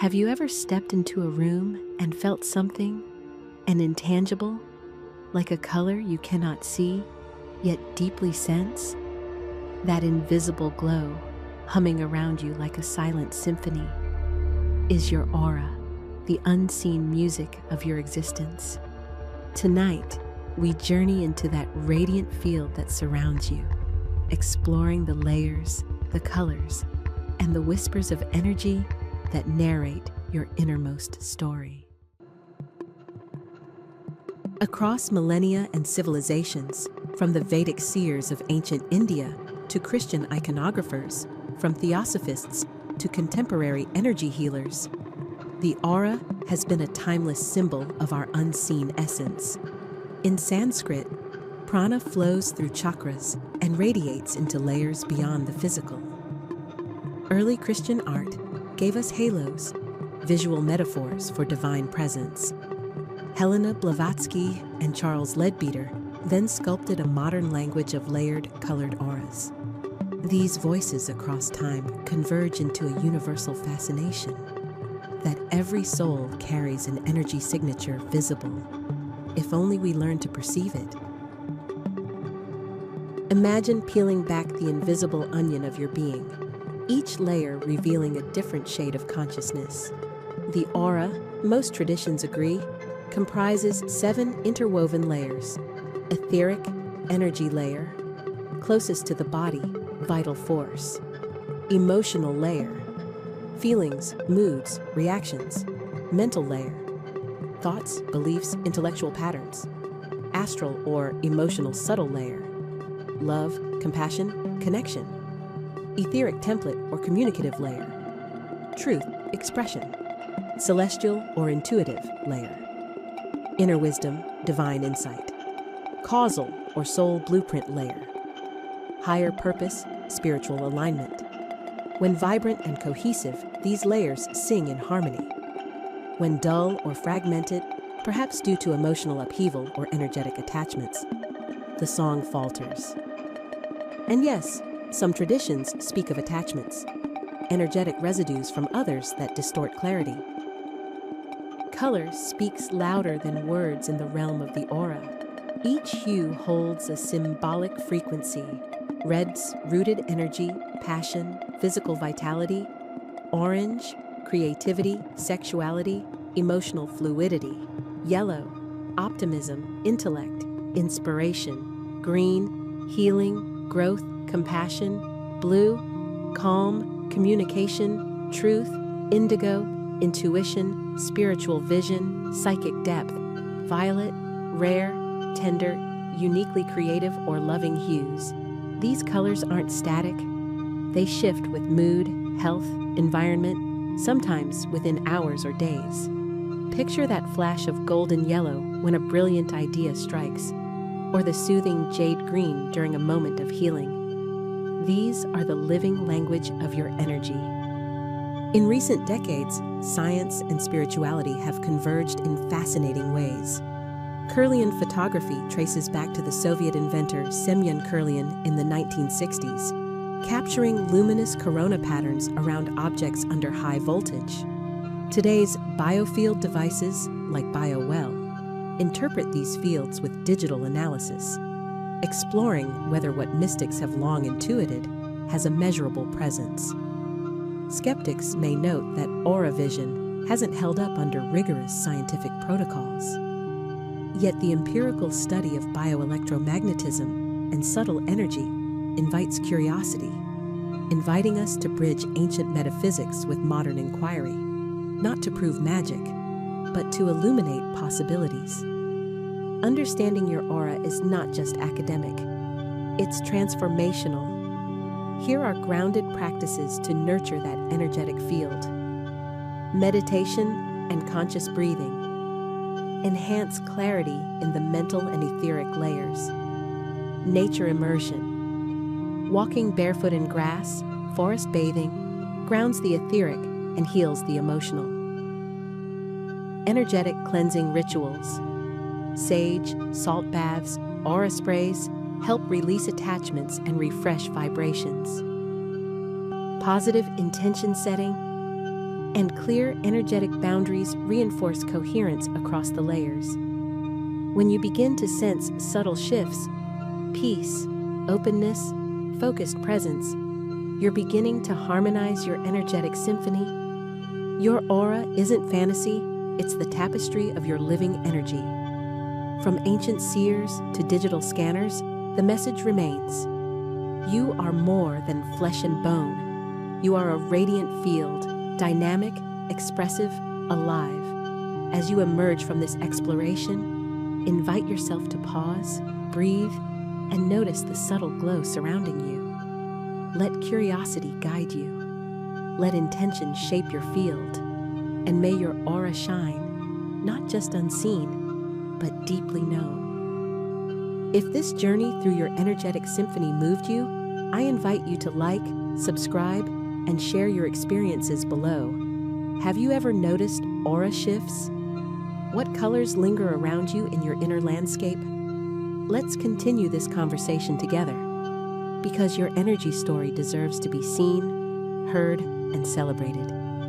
Have you ever stepped into a room and felt something, an intangible, like a color you cannot see, yet deeply sense? That invisible glow, humming around you like a silent symphony, is your aura, the unseen music of your existence. Tonight, we journey into that radiant field that surrounds you, exploring the layers, the colors, and the whispers of energy that narrate your innermost story. Across millennia and civilizations, from the Vedic seers of ancient India to Christian iconographers, from theosophists to contemporary energy healers, the aura has been a timeless symbol of our unseen essence. In Sanskrit, prana flows through chakras and radiates into layers beyond the physical. Early Christian art gave us halos, visual metaphors for divine presence. Helena Blavatsky and Charles Leadbeater then sculpted a modern language of layered, colored auras. These voices across time converge into a universal fascination that every soul carries an energy signature visible, if only we learn to perceive it. Imagine peeling back the invisible onion of your being, each layer revealing a different shade of consciousness. The aura, most traditions agree, comprises 7 interwoven layers: etheric, energy layer; closest to the body, vital force; emotional layer, feelings, moods, reactions; mental layer, thoughts, beliefs, intellectual patterns; astral or emotional subtle layer, love, compassion, connection; etheric template or communicative layer, truth, expression; celestial or intuitive layer, inner wisdom, divine insight; causal or soul blueprint layer, higher purpose, spiritual alignment. When vibrant and cohesive, these layers sing in harmony. When dull or fragmented, perhaps due to emotional upheaval or energetic attachments, the song falters. And yes, some traditions speak of attachments, energetic residues from others that distort clarity. Color speaks louder than words in the realm of the aura. Each hue holds a symbolic frequency: reds, rooted energy, passion, physical vitality; orange, creativity, sexuality, emotional fluidity; yellow, optimism, intellect, inspiration; green, healing, growth, compassion; blue, calm, communication, truth; indigo, intuition, spiritual vision, psychic depth; violet, rare, tender, uniquely creative or loving hues. These colors aren't static. They shift with mood, health, environment, sometimes within hours or days. Picture that flash of golden yellow when a brilliant idea strikes, or the soothing jade green during a moment of healing. These are the living language of your energy. In recent decades, science and spirituality have converged in fascinating ways. Kirlian photography traces back to the Soviet inventor Semyon Kirlian in the 1960s, capturing luminous corona patterns around objects under high voltage. Today's biofield devices, like BioWell, interpret these fields with digital analysis, exploring whether what mystics have long intuited has a measurable presence. Skeptics may note that aura vision hasn't held up under rigorous scientific protocols. Yet the empirical study of bioelectromagnetism and subtle energy invites curiosity, inviting us to bridge ancient metaphysics with modern inquiry, not to prove magic, but to illuminate possibilities. Understanding your aura is not just academic, it's transformational. Here are grounded practices to nurture that energetic field. Meditation and conscious breathing enhance clarity in the mental and etheric layers. Nature immersion. Walking barefoot in grass, forest bathing, grounds the etheric and heals the emotional. Energetic cleansing rituals. Sage, salt baths, aura sprays help release attachments and refresh vibrations. Positive intention setting. And clear, energetic boundaries reinforce coherence across the layers. When you begin to sense subtle shifts, peace, openness, focused presence, you're beginning to harmonize your energetic symphony. Your aura isn't fantasy, it's the tapestry of your living energy. From ancient seers to digital scanners, the message remains. You are more than flesh and bone. You are a radiant field, dynamic, expressive, alive. As you emerge from this exploration, invite yourself to pause, breathe, and notice the subtle glow surrounding you. Let curiosity guide you. Let intention shape your field, and may your aura shine, not just unseen, but deeply known. If this journey through your energetic symphony moved you, I invite you to like, subscribe, and share your experiences below. Have you ever noticed aura shifts? What colors linger around you in your inner landscape? Let's continue this conversation together, because your energy story deserves to be seen, heard, and celebrated.